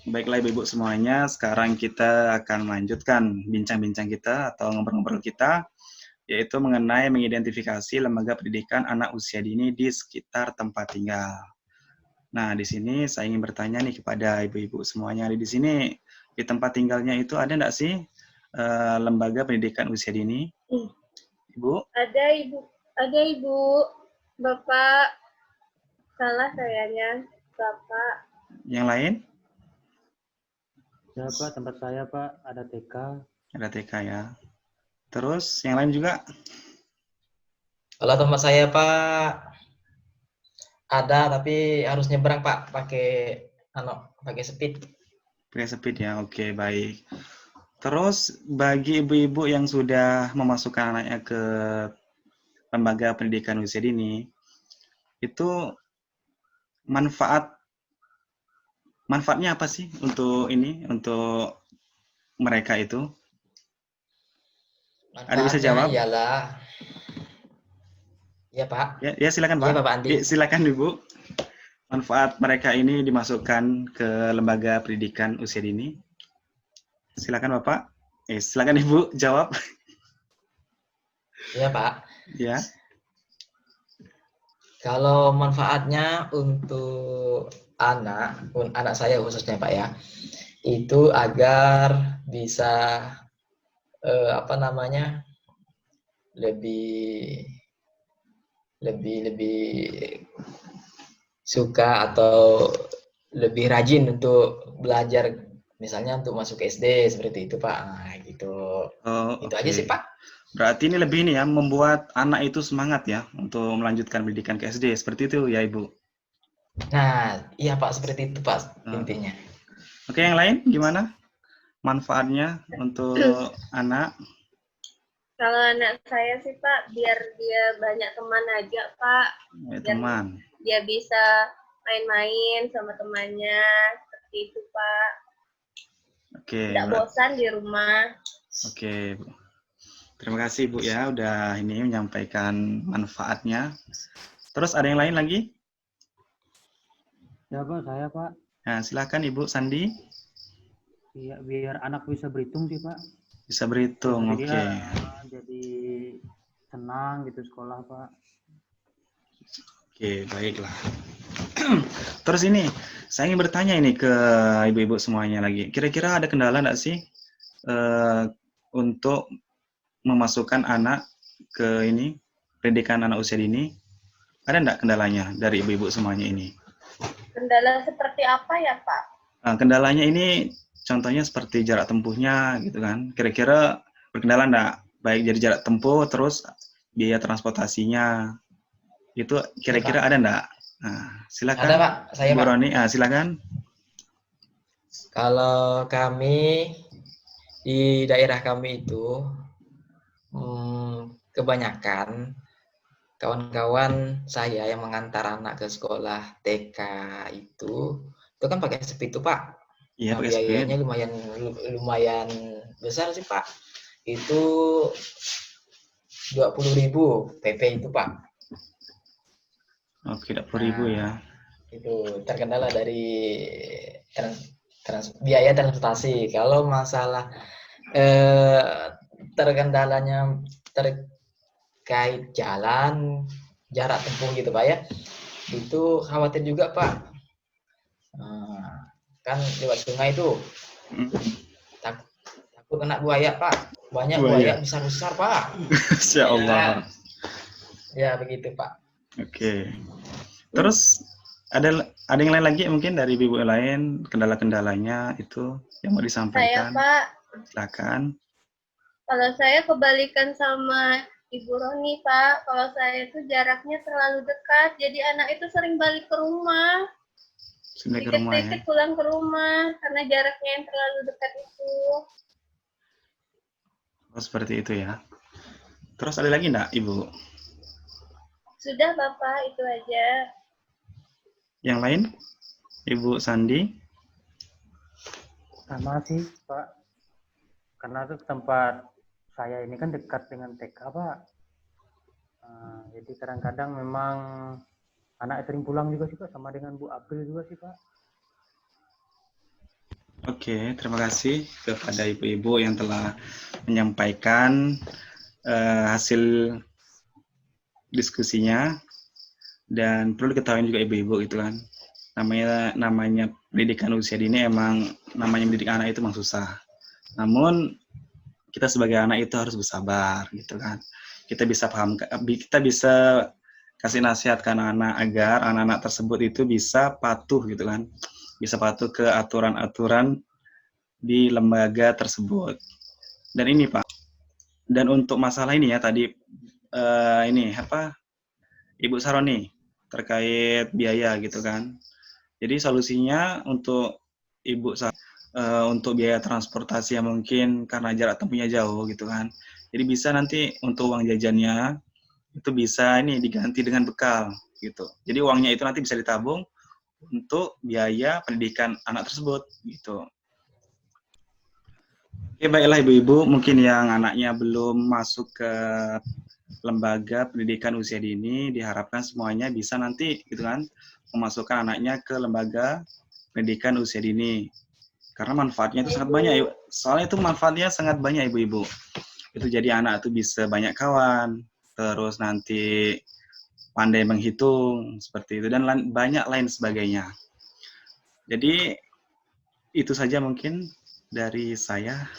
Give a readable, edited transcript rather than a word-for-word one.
Baiklah Ibu-Ibu semuanya, sekarang kita akan melanjutkan bincang-bincang kita atau ngobrol-ngobrol kita, yaitu mengenai mengidentifikasi lembaga pendidikan anak usia dini di sekitar tempat tinggal. Nah, di sini saya ingin bertanya nih kepada Ibu-Ibu semuanya di sini, di tempat tinggalnya itu ada nggak sih lembaga pendidikan usia dini? Ibu? Ada ibu, bapak, salah kayaknya, bapak. Yang lain? Ya Pak, tempat saya Pak ada TK. Ada TK ya. Terus yang lain juga? Kalau tempat saya Pak ada, tapi harus nyebrang Pak pakai speed. Pakai speed ya, oke baik. Terus bagi ibu-ibu yang sudah memasukkan anaknya ke lembaga pendidikan usia dini, itu manfaatnya apa sih untuk mereka itu? Ada bisa jawab? Iyalah. Ya Pak. Ya silakan Pak. Iya Bapak Andi. Silakan Ibu. Manfaat mereka ini dimasukkan ke lembaga pendidikan usia dini. Silakan Bapak. Silakan Ibu jawab. Iya Pak. Ya. Kalau manfaatnya untuk anak saya khususnya Pak ya, itu agar bisa lebih suka atau lebih rajin untuk belajar, misalnya untuk masuk SD seperti itu Pak. Nah, gitu. Itu aja sih Pak. Berarti ini lebih ya membuat anak itu semangat ya untuk melanjutkan pendidikan ke SD seperti itu ya Ibu. Nah, iya Pak, seperti itu Pak intinya. Oke, yang lain gimana manfaatnya untuk anak? Kalau anak saya sih Pak, biar dia banyak teman aja Pak. Teman. Dia bisa main-main sama temannya, seperti itu Pak. Oke. Tidak bosan di rumah. Oke, Bu. Terima kasih Bu ya udah ini menyampaikan manfaatnya. Terus ada yang lain lagi? Ya Pak, saya Pak. Nah, silakan Ibu Sandi. Iya, biar anak bisa berhitung sih Pak. Bisa berhitung, oke. Jadi senang gitu sekolah Pak. Oke, baiklah. Terus ini, saya ingin bertanya ini ke ibu-ibu semuanya lagi. Kira-kira ada kendala nggak sih untuk memasukkan anak ke ini pendidikan anak usia dini? Ada nggak kendalanya dari ibu-ibu semuanya ini? Kendala seperti apa ya Pak? Kendalanya ini contohnya seperti jarak tempuhnya gitu kan. Kira-kira berkendala nggak? Baik jadi jarak tempuh, terus biaya transportasinya. Itu kira-kira ada nggak? Nah, silakan. Ada Pak, saya Bu Pak. Roni, silakan. Kalau kami di daerah kami itu kebanyakan kawan-kawan saya yang mengantar anak ke sekolah TK itu kan pakai speed tuh Pak. Iya, pakai biayanya speed. lumayan besar sih Pak. Itu 20.000 PP itu Pak. Oke, 20.000 ya. Itu terkendala dari biaya transportasi. Kalau masalah terkendalanya terkait jalan, jarak tempuh gitu Pak ya, itu khawatir juga Pak. Kan lewat sungai itu takut kena buaya Pak. Banyak buaya besar-besar Pak. Insya Allah. Ya begitu Pak. Oke. Terus ada yang lain lagi mungkin dari ibu lain kendala-kendalanya itu yang mau disampaikan? Saya Pak. Silakan. Kalau saya kebalikan sama Ibu Roni Pak. Kalau saya itu jaraknya terlalu dekat, jadi anak itu sering balik ke rumah. Dikit-dikit pulang ke rumah karena jaraknya yang terlalu dekat itu. Oh, seperti itu ya. Terus ada lagi enggak, Ibu? Sudah Bapak, itu aja. Yang lain? Ibu Sandi? Sama sih Pak. Karena itu tempat saya ini kan dekat dengan TK Pak. Jadi kadang-kadang memang anak sering pulang juga sih Pak, sama dengan Bu April juga sih Pak. Oke, terima kasih kepada ibu-ibu yang telah menyampaikan hasil diskusinya. Dan perlu diketahui juga ibu-ibu gitu kan, namanya pendidikan usia dini emang namanya mendidik anak itu emang susah. Namun kita sebagai anak itu harus bersabar gitu kan. Kita bisa paham, kita bisa kasih nasihat ke anak-anak agar anak-anak tersebut itu bisa patuh gitu kan, bisa patuh ke aturan-aturan di lembaga tersebut. Dan ini Pak, dan untuk masalah ini ya tadi ini apa Ibu Saroni terkait biaya gitu kan. Jadi solusinya untuk Ibu untuk biaya transportasi yang mungkin karena jarak tempuhnya jauh gitu kan. Jadi bisa nanti untuk uang jajannya itu bisa ini diganti dengan bekal gitu. Jadi uangnya itu nanti bisa ditabung untuk biaya pendidikan anak tersebut gitu. Oke, baiklah ibu-ibu, mungkin yang anaknya belum masuk ke lembaga pendidikan usia dini, diharapkan semuanya bisa nanti gitu kan memasukkan anaknya ke lembaga pendidikan usia dini. Karena manfaatnya itu sangat banyak, soalnya itu manfaatnya sangat banyak ibu-ibu. Itu jadi anak itu bisa banyak kawan, terus nanti pandai menghitung seperti itu dan banyak lain sebagainya. Jadi itu saja mungkin dari saya.